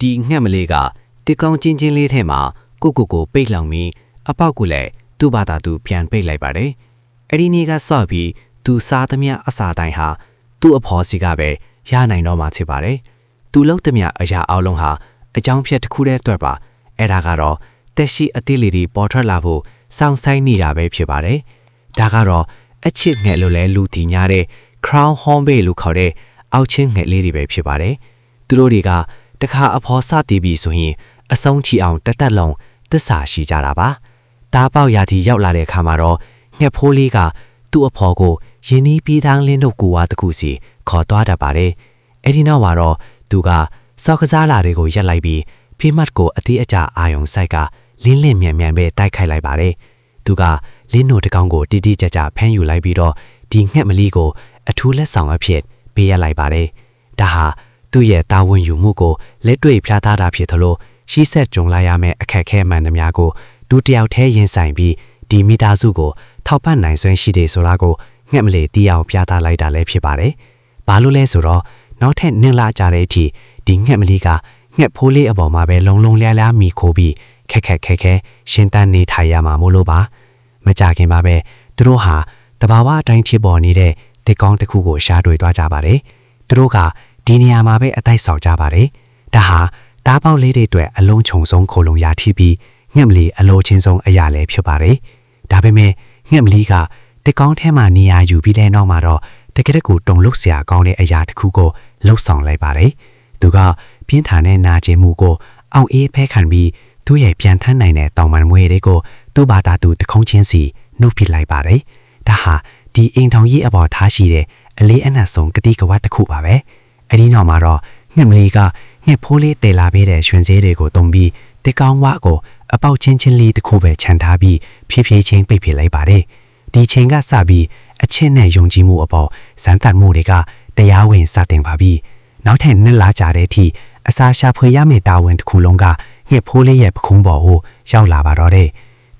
ဒီငှက်မလေးကတစ်ကောင်းချင်းချင်းလေးထဲမှာကိုပိတ်လောင်ပြီးအပေါက်ကလည်းသူ့ဘာသာသူပြန်ပိတ်လိုက်ပါတယ်အဲ့ဒီနေ့ကစပြီးသူစားသမျှအစာတိုင်းဟာသူ့အဖေါ်စီကပဲရနိုင်တော့မှဖြစ်ပါတယ်သူလုံးသမျှအရာအလုံးဟာအကြောင်းဖြတ်တစ်ခုတည်းအတွက်ပါအဲ့ဒါကတော့တက်ရှိအသေးလေးတွေပေါ်ထွက်လာဖို့စောင့်ဆိုင်နေတာပဲဖြစ်ပါတယ်ဒါကတော့အချစ်ငှက်လို့လဲလူတီညာတဲ့ crown hornbill လို့ခေါ်တဲ့အောက်ချင်းငှက်လေးတွေပဲဖြစ်ပါတယ်သူတို့တွေကတခါအဖေါ်စတည်ပြီဆိုရင်အဆုံးချီအောင်တက်လုံးသစ္စာရှိကြတာပါတားပေါက်ရာသီရောက်လာတဲ့အခါမှာတော့ငှက်ဖိုးလေးကသူ့အဖေါ်ကိုရင်းနှီးပြီးသားလင်းတို့ကူဝါတစ်ခုစီခေါ်သွားတတ်ပါတယ်အဲ့ဒီနောက်မှာတော့သူကစောက်ကစားလာတွေကိုရက်လိုက်ပြီးဖိမတ်ကိုအသေးအကျအာယုံဆိုင်ကလင်းလင့်မြန်ပဲတိုက်ခိုက်လိုက်ပါတယ်သူကလင်းတို့တကောင်ကိုတိတိကျကျဖမ်းယူလိုက်ပြီးတော့ဒီငှက်မလီကိုအထူးလက်ဆောင်အဖြစ်ပေးရလိုက်ပါတယ်ဒါဟာသူ့ရဲ့တာဝန်ယူမှုကိုလက်တွေ့ဖျားထားတာဖြစ်သလိုရှိဆက်ကြုံလာရမယ့်အခက်အခဲမှန်သမျှကိုသူတယောက်တည်းရင်ဆိုင်ပြီးဒီမိသားစုကိုထောက်ပံ့နိုင်စွမ်းရှိတယ်ဆိုတာကိုငှက်မလီတီးအောင်ပြသလိုက်တာလည်းဖြစ်ပါတယ်ဘာလို့လဲဆိုတော့နောက်ထပ်နင်းလာကြတဲ့အထိဒီငှက်မလီကငှက်ဖိုးလေးအပေါ်မှာပဲလုံလျားမိခိုးပြီးခက်ရှင်တန်းနေထိုင်ရမှာမို့လို့ပါမကြခင်ပါပဲသူတို့ဟာတဘာဝအတိုင်းဖြစ်ပေါ်နေတဲ့တစ်ကောင်းတစ်ခုကိုရှားတွေ့သွားကြပါတယ်သူတို့ကဒီနေရာမှာပဲအတိုက်ဆောင်ကြပါတယ်ဒါဟာတားပေါက်လေးတွေအတွက်အလုံးခြုံဆုံးခိုလုံရာထိပြီးငှက်မလီအလိုချင်းဆုံးအရာလည်းဖြစ်ပါတယ်ဒါပေမဲ့ငှက်မလီကတစ်ကောင်းထဲမှာနေရာယူပြီးတဲ့နောက်မှာတော့တကယ်ကိုတုံလုတ်စရာကောင်းတဲ့အရာတစ်ခုကိုလှုပ်ဆောင်လိုက်ပါတယ်သူကပြင်းထန်တဲ့နာကျင်မှုကိုအောင်အေးဖဲခံပြီးသူ့ရဲ့ပြန်ထမ်းနိုင်တဲ့တောင်ပန်မွေတွေကိုသူ့ဘာသာသူတခုံးချင်းစီနှုတ်ပစ်လိုက်ပါတယ်ဒါဟာဒီအိမ်ထောင်ကြီးအပေါ်ထားရှိတဲ့အလေးအနက်ဆုံးကတိကဝတ်တစ်ခုပါပဲအဲ့ဒီနောက်မှာတော့ငှက်မလီကငှက်ဖိုးလေးတည်လာပေးတဲ့ရွှင်စေးတွေကိုတုံပြီးတစ်ကောင်းဝကိုအပေါက်ချင်းလေးတစ်ခုပဲခြံထားပြီးဖြည်းဖြည်းချင်းပိတ်ပစ်လိုက်ပါတယ်ဒီချိန်ကစပြီးအချင်းနဲ့ယုံကြည်မှုအပေါ်ဇန်တတ်မှုတွေကတရားဝင်စတင်ပါပြီနောက်ထပ်နှစ်လကြာတဲ့အထိအစာရှာဖွေရမယ့်တာဝန်တစ်ခုလုံးကငှက်ဖိုးလေးရဲ့ပခုံးပေါ်ကိုရောက်လာပါတော့တယ်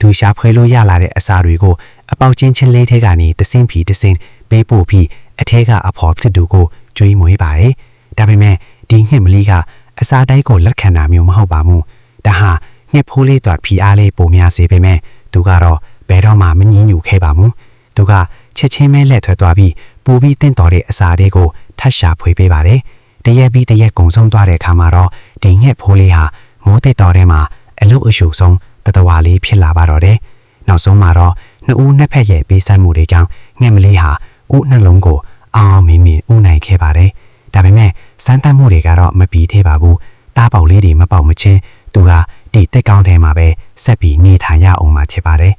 သူရှာဖွေလို့ရလာတဲ့အစာတွေကိုအပေါက်ချင်းလေးထဲကနေတဆင်းဖြီတဆင်းပေးပို့ပြီးအထဲကအဖေါ်ဖြစ်သူကိုကြွေးမွေးပါတယ်ဒါပေမဲ့ဒီငှက်မလီကအစာတိုင်းကိုလက်ခံတာမျိုးမဟုတ်ပါဘူးဒါဟာငှက်ဖိုးလေးတွတ်ဖြီအားလေးပုံများစေပေမဲ့သူကတော့ဘယ်တော့မှမငြင်းညူခဲ့ပါဘူးသူကချက်ချင်းပဲလက်ထွက်သွားပြီးပူပြီးတင့်တော်တဲ့အစာတွေကိုထပ်ရှာဖွေပေးပါတယ်တရက်ပြီးတရက်ကုံဆုံးသွားတဲ့အခါမှာတော့ဒီငှက်ဖိုးလေးဟာမိုးတိတ်တော်ထဲမှာအလုတ်အရှုပ်ဆုံးတတဝါလေးဖြစ်လာပါတော့တယ်နောက်ဆုံးမှာတော့နှစ်ဦးနှစ်ဖက်ရဲ့ပေးဆပ်မှုတွေကြောင့်ငှက်မလေးဟာဦးနှလုံးကိုအောင်မင်းဦးနိုင်ခဲ့ပါတယ်ဒါပေမဲ့စမ်းသပ်မှုတွေကတော့မပြီးသေးပါဘူးတားပေါက်လေးတွေမပေါက်မချင်းသူကဒီတက်ကောင်းထဲမှာပဲဆက်ပြီးနေထိုင်ရအောင်မှာဖြစ်ပါတယ်